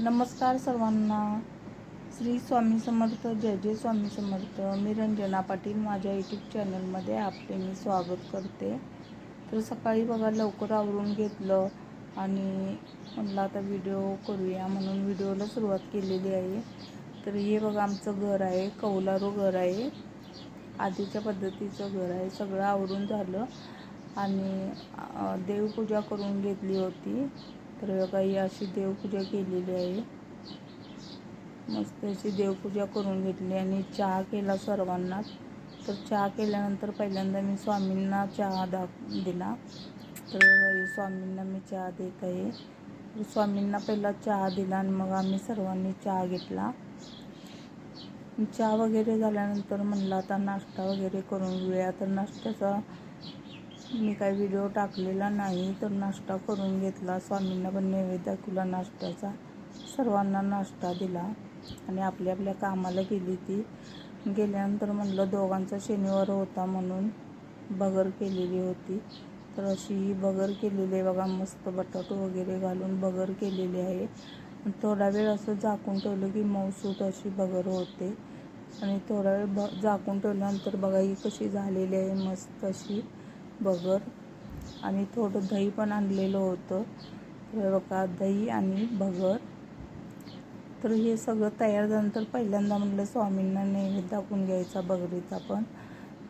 नमस्कार सर्वांना. श्री स्वामी समर्थ. जय जय स्वामी समर्थ. मी रंजना पाटील. माझ्या यूट्यूब चॅनलमध्ये आपले मी स्वागत करते. तर सकाळी बघा लवकर आवरून घेतलं आणि म्हटलं आता व्हिडिओ करूया म्हणून व्हिडिओला सुरुवात केलेली आहे. तर हे बघा आमचं घर आहे, कौलारू घर आहे, आधीच्या पद्धतीचं घर आहे. सगळं आवरून झालं आणि देवपूजा करून घेतली होती. तर बघा ही अशी देवपूजा केलेली आहे. मस्त अशी देवपूजा करून घेतली आणि चहा केला सर्वांना. तर चहा केल्यानंतर पहिल्यांदा मी स्वामींना चहा दिला. तर स्वामींना मी चहा देत आहे. स्वामींना पहिला चहा दिला आणि मग आम्ही सर्वांनी चहा घेतला. चहा वगैरे झाल्यानंतर म्हणलं आता नाश्ता वगैरे करून घेऊया. तर नाश्त्याचा मी काही व्हिडिओ टाकलेला नाही, तर नाश्ता करून घेतला. स्वामींना पण नैवेद्य दाखवला नाश्त्याचा, सर्वांना नाश्ता दिला आणि आपल्या आपल्या कामाला गेली. ती गेल्यानंतर म्हणलं दोघांचा शनिवार होता म्हणून बगर केलेली होती. तर अशी ही बगर केलेली आहे बघा, मस्त बटाटो वगैरे घालून बगर केलेली आहे. थोडा वेळ असं झाकून ठेवलं की मऊसूत अशी बगर होते आणि थोडा वेळ झाकून ठेवल्यानंतर बघा ही कशी झालेली आहे मस्त अशी बगर. आणि थोडं दही पण आणलेलं होतं. तर बघा दही आणि बगर. तर हे सगळं तयार झाल्यानंतर पहिल्यांदा म्हटलं स्वामींना नैवेद्य दाखवून घ्यायचा बगरीचा पण.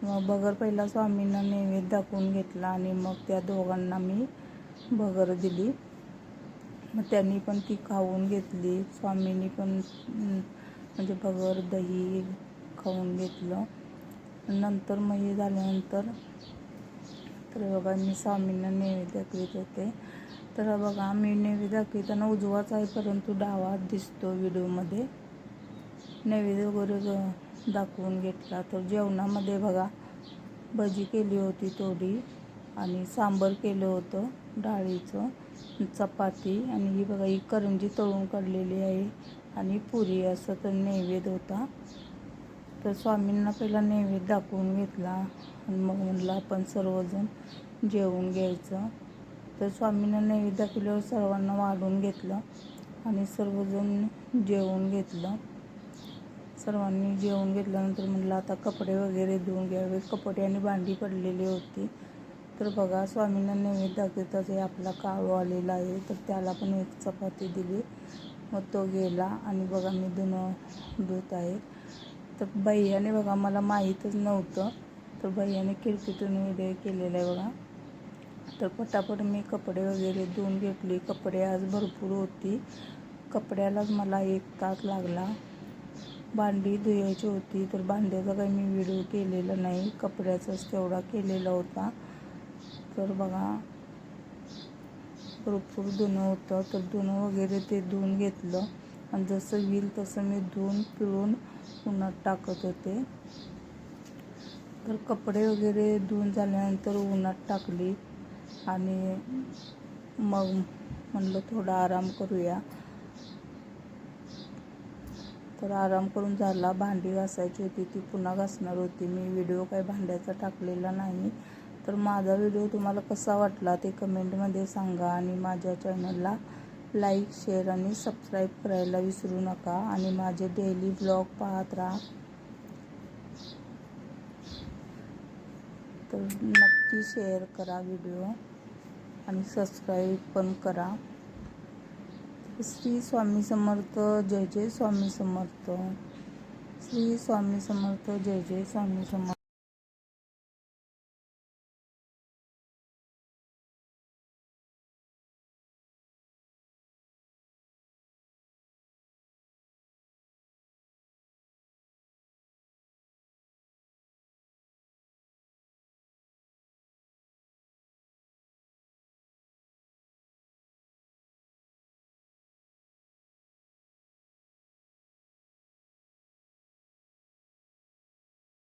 मग बगर पहिला स्वामींना नैवेद्य दाखवून घेतला आणि मग त्या दोघांना मी बगर दिली. मग त्यांनी पण ती खाऊन घेतली. स्वामींनी पण म्हणजे बगर दही खाऊन घेतलं. नंतर मग हे झाल्यानंतर तर बघा मी स्वामींना नैवेद्य दाखवित होते. तर बघा मी नैवेद्य दाखविताना उजवाच आहे, परंतु डावा दिसतो व्हिडिओमध्ये. नैवेद्य वगैरे दाखवून घेतला. तर जेवणामध्ये बघा भजी केली होती थोडी आणि सांबार केलं होतं डाळीचं, चपाती आणि ही बघा ही करंजी तळून काढलेली आहे आणि पुरी, असं तर नैवेद्य होता. तर स्वामींना पहिला नैवेद्य दाखवून घेतला आणि मग म्हणलं आपण सर्वजण जेवून घ्यायचं. तर स्वामींना नैवेद्य दाखवल्यावर सर्वांना वाढून घेतलं आणि सर्वजण जेवून घेतलं. सर्वांनी जेवून घेतल्यानंतर म्हटलं आता कपडे वगैरे धुवून घ्यावे. कपडे आणि भांडी पडलेली होती. तर बघा स्वामींना नैवेद्य दाखवताच हे आपला काळू आलेला आहे, तर त्याला पण एक चपाती दिली. मग तो गेला आणि बघा मी धुत आहे. तर भैयाने बघा मला माहीतच नव्हतं, तर भैयाने खिडकीतून व्हिडिओ केलेला आहे बघा. तर पटापट मी कपडे वगैरे धुवून घेतली. कपडे आज भरपूर होती, कपड्यालाच मला 1 तास लागला. भांडी धुवायची होती, तर भांड्याचा काही मी व्हिडिओ केलेला नाही, कपड्याचाच तेवढा केलेला होता. तर बघा भरपूर धुणं होतं. तर धुणं वगैरे ते धुवून घेतलं आणि जसं येईल तसं मी धुवून पिळून उन्हात टाकत होते. तर कपडे वगैरे धुवून झाल्यानंतर उन्हात टाकली आणि मग म्हणलं थोडा आराम करूया. तर आराम करून झाला. भांडी घासायची होती, ती पुन्हा घासणार होती मी. व्हिडिओ काही भांड्याचा टाकलेला नाही. तर माझा व्हिडिओ तुम्हाला कसा वाटला ते कमेंटमध्ये सांगा आणि माझ्या चॅनलला लाईक, शेअर आणि सबस्क्राईब करायला विसरू नका आणि माझे डेली ब्लॉग पाहत राहा. तर नक्की शेअर करा व्हिडिओ आणि सबस्क्राईब पण करा. श्री स्वामी समर्थ. जय जय स्वामी समर्थ. श्री स्वामी समर्थ. जय जय स्वामी समर्थ.